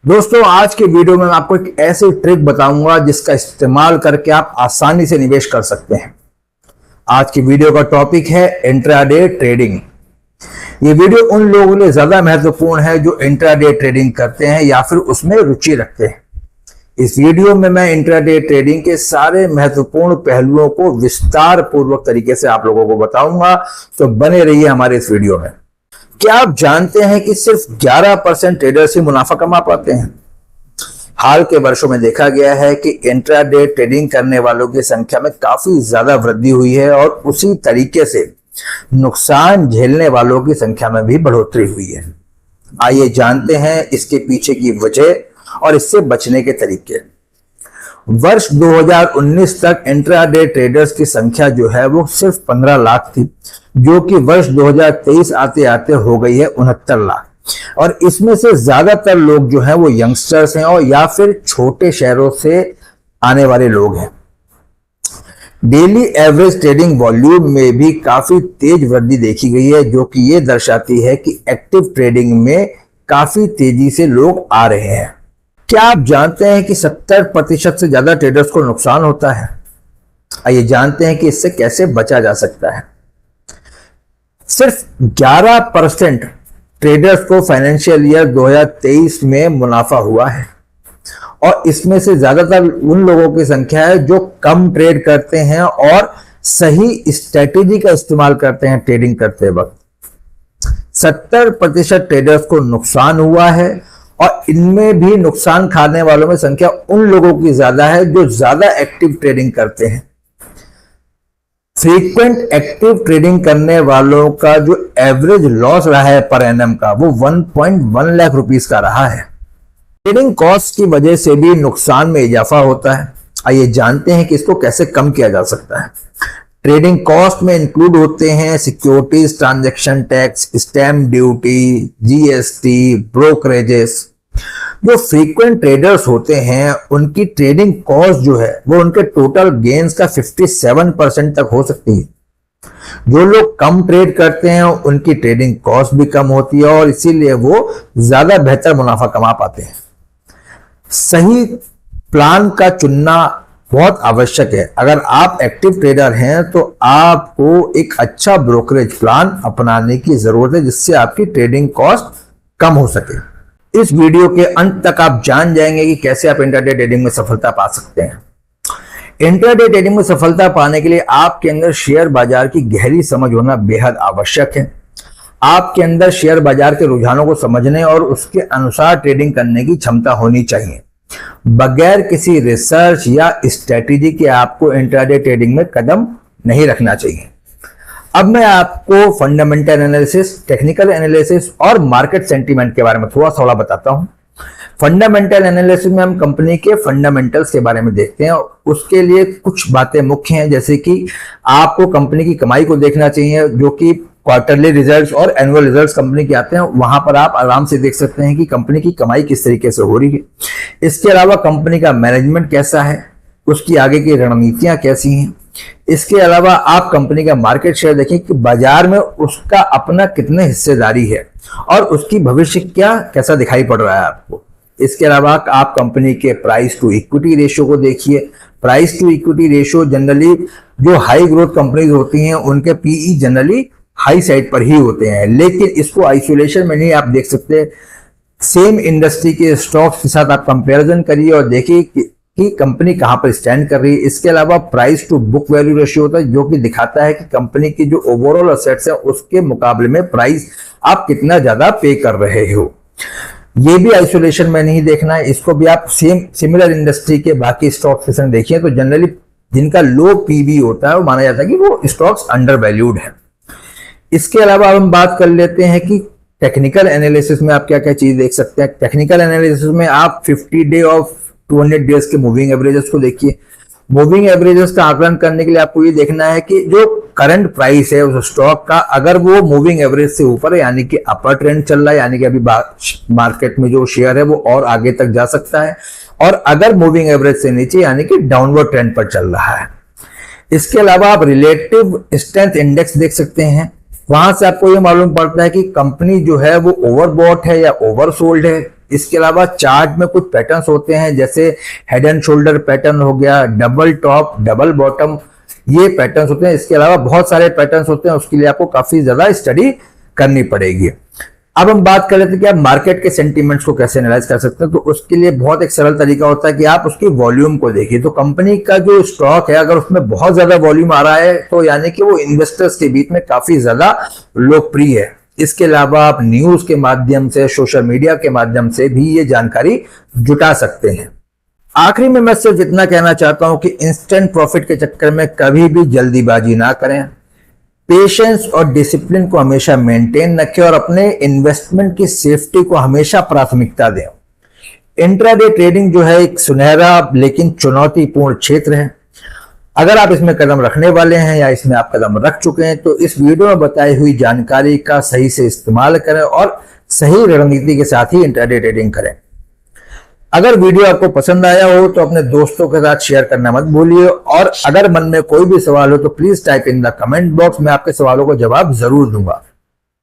दोस्तों, आज के वीडियो में मैं आपको एक ऐसी ट्रिक बताऊंगा जिसका इस्तेमाल करके आप आसानी से निवेश कर सकते हैं। आज की वीडियो का टॉपिक है इंट्राडे ट्रेडिंग। ये वीडियो उन लोगों के लिए ज्यादा महत्वपूर्ण है जो इंट्राडे ट्रेडिंग करते हैं या फिर उसमें रुचि रखते हैं। इस वीडियो में मैं इंट्राडे ट्रेडिंग के सारे महत्वपूर्ण पहलुओं को विस्तार पूर्वक तरीके से आप लोगों को बताऊंगा, तो बने रहिए हमारे इस वीडियो में। क्या आप जानते हैं कि सिर्फ 11% ट्रेडर्स ही मुनाफा कमा पाते हैं? हाल के वर्षों में देखा गया है कि इंट्राडे ट्रेडिंग करने वालों की संख्या में काफी ज्यादा वृद्धि हुई है और उसी तरीके से नुकसान झेलने वालों की संख्या में भी बढ़ोतरी हुई है। आइए जानते हैं इसके पीछे की वजह और इससे बचने के तरीके। वर्ष 2019 तक इंट्राडे ट्रेडर्स की संख्या जो है वो सिर्फ 15 लाख थी, जो कि वर्ष 2023 आते आते हो गई है 69 लाख। और इसमें से ज्यादातर लोग जो हैं वो यंगस्टर्स हैं और या फिर छोटे शहरों से आने वाले लोग हैं। डेली एवरेज ट्रेडिंग वॉल्यूम में भी काफी तेज वृद्धि देखी गई है, जो कि ये दर्शाती है कि एक्टिव ट्रेडिंग में काफी तेजी से लोग आ रहे हैं। क्या आप जानते हैं कि 70% से ज्यादा ट्रेडर्स को नुकसान होता है? आइए जानते हैं कि इससे कैसे बचा जा सकता है। सिर्फ 11% ट्रेडर्स को फाइनेंशियल ईयर 2023 में मुनाफा हुआ है और इसमें से ज्यादातर उन लोगों की संख्या है जो कम ट्रेड करते हैं और सही स्ट्रेटेजी का इस्तेमाल करते हैं ट्रेडिंग करते वक्त। 70% ट्रेडर्स को नुकसान हुआ है और इनमें भी नुकसान खाने वालों में संख्या उन लोगों की ज्यादा है जो ज्यादा एक्टिव ट्रेडिंग करते हैं। फ्रीक्वेंट एक्टिव ट्रेडिंग करने वालों का जो एवरेज लॉस रहा है पर एनम का वो 1.1 लाख रुपीस का रहा है। ट्रेडिंग कॉस्ट की वजह से भी नुकसान में इजाफा होता है। आइए जानते हैं कि इसको कैसे कम किया जा सकता है। ट्रेडिंग कॉस्ट में इंक्लूड होते हैं securities transaction tax, stamp duty, GST, brokerages. जो फ्रीक्वेंट ट्रेडर्स होते हैं उनकी ट्रेडिंग कॉस्ट जो है वो उनके टोटल गेन्स का 57% तक हो सकती है। जो लोग कम ट्रेड करते हैं उनकी ट्रेडिंग कॉस्ट भी कम होती है और इसीलिए वो ज्यादा बेहतर मुनाफा कमा पाते हैं। सही प्लान का चुनना बहुत आवश्यक है। अगर आप एक्टिव ट्रेडर हैं तो आपको एक अच्छा ब्रोकरेज प्लान अपनाने की जरूरत है जिससे आपकी ट्रेडिंग कॉस्ट कम हो सके। इस वीडियो के अंत तक आप जान जाएंगे कि कैसे आप इंट्राडे ट्रेडिंग में सफलता पा सकते हैं। इंट्राडे ट्रेडिंग में सफलता पाने के लिए आपके अंदर शेयर बाजार की गहरी समझ होना बेहद आवश्यक है। आपके अंदर शेयर बाजार के रुझानों को समझने और उसके अनुसार ट्रेडिंग करने की क्षमता होनी चाहिए। बगैर किसी रिसर्च या स्ट्रेटेजी के आपको इंट्राडे ट्रेडिंग में कदम नहीं रखना चाहिए। अब मैं आपको फंडामेंटल एनालिसिस, टेक्निकल एनालिसिस और मार्केट सेंटीमेंट के बारे में थोड़ा बताता हूं। फंडामेंटल एनालिसिस में हम कंपनी के फंडामेंटल्स के बारे में देखते हैं। उसके लिए कुछ बातें मुख्य हैं, जैसे कि आपको कंपनी की कमाई को देखना चाहिए, जो कि क्वार्टरली रिजल्ट्स और एनुअल रिजल्ट्स कंपनी के आते हैं। वहां पर आप आराम से देख सकते हैं कि कंपनी की कमाई किस तरीके से हो रही है। इसके अलावा कंपनी का मैनेजमेंट कैसा है, उसकी आगे की रणनीतियां कैसी हैं। इसके अलावा आप कंपनी का मार्केट शेयर देखें कि बाजार में उसका अपना कितने हिस्सेदारी है और उसकी भविष्य कैसा दिखाई पड़ रहा है आपको। इसके अलावा आप कंपनी के प्राइस टू इक्विटी रेशियो को देखिए। Price to equity ratio generally जो हाई ग्रोथ कंपनीज होती हैं उनके पीई जनरली हाई साइड पर ही होते हैं, लेकिन इसको आइसोलेशन में नहीं आप देख सकते। सेम इंडस्ट्री के स्टॉक्स के साथ आप कंपैरिजन करिए और देखिए कि कंपनी कहां पर स्टैंड कर रही है। इसके अलावा price to book value ratio होता है, जो कि दिखाता है कि कंपनी की जो ओवरऑल असेट्स है उसके मुकाबले में प्राइस आप कितना ज्यादा पे कर रहे हो। ये भी आइसोलेशन में नहीं देखना है, इसको भी आप सिमिलर इंडस्ट्री के बाकी स्टॉक्स के संग देखिए। तो जनरली जिनका लो पीवी होता है वो माना जाता है कि वो स्टॉक्स अंडर वैल्यूड है। इसके अलावा हम बात कर लेते हैं कि टेक्निकल एनालिसिस में आप क्या क्या चीज देख सकते हैं। टेक्निकल एनालिसिस में आप 50 डे और 200 डेज के मूविंग एवरेजेस को देखिए। मूविंग एवरेजेस का आकलन करने के लिए आपको ये देखना है कि जो करंट प्राइस है उस स्टॉक का, अगर वो मूविंग एवरेज से ऊपर है यानी कि अपर ट्रेंड चल रहा है, यानी कि अभी मार्केट में जो शेयर है वो और आगे तक जा सकता है, और अगर मूविंग एवरेज से नीचे यानी कि डाउनवर्ड ट्रेंड पर चल रहा है। इसके अलावा आप रिलेटिव स्ट्रेंथ इंडेक्स देख सकते हैं। वहां से आपको ये मालूम पड़ता है कि कंपनी जो है वो ओवरबॉट है या ओवरसोल्ड है। इसके अलावा चार्ट में कुछ पैटर्न्स होते हैं, जैसे हेड एंड शोल्डर पैटर्न हो गया, डबल टॉप डबल बॉटम, ये पैटर्न्स होते हैं। इसके अलावा बहुत सारे पैटर्न्स होते हैं, उसके लिए आपको काफी ज्यादा स्टडी करनी पड़ेगी। अब हम बात कर रहे थे कि आप मार्केट के सेंटीमेंट्स को कैसे एनालाइज कर सकते हैं। तो उसके लिए बहुत एक सरल तरीका होता है कि आप उसकी वॉल्यूम को देखिए। तो कंपनी का जो स्टॉक है, अगर उसमें बहुत ज्यादा वॉल्यूम आ रहा है तो यानी कि वो इन्वेस्टर्स के बीच में काफी ज्यादा लोकप्रिय है। इसके अलावा आप न्यूज के माध्यम से, सोशल मीडिया के माध्यम से भी ये जानकारी जुटा सकते हैं। आखिरी में मैं सिर्फ इतना कहना चाहता हूं कि इंस्टेंट प्रॉफिट के चक्कर में कभी भी जल्दीबाजी ना करें। पेशेंस और डिसिप्लिन को हमेशा मेंटेन रखें और अपने इन्वेस्टमेंट की सेफ्टी को हमेशा प्राथमिकता दें। इंट्राडे ट्रेडिंग जो है एक सुनहरा लेकिन चुनौतीपूर्ण क्षेत्र है। अगर आप इसमें कदम रखने वाले हैं या इसमें आप कदम रख चुके हैं तो इस वीडियो में बताई हुई जानकारी का सही से इस्तेमाल करें और सही रणनीति के साथ ही इंट्राडे ट्रेडिंग करें। अगर वीडियो आपको पसंद आया हो तो अपने दोस्तों के साथ शेयर करना मत भूलिए, और अगर मन में कोई भी सवाल हो तो please type in the comment box, मैं आपके सवालों को जवाब जरूर दूंगा।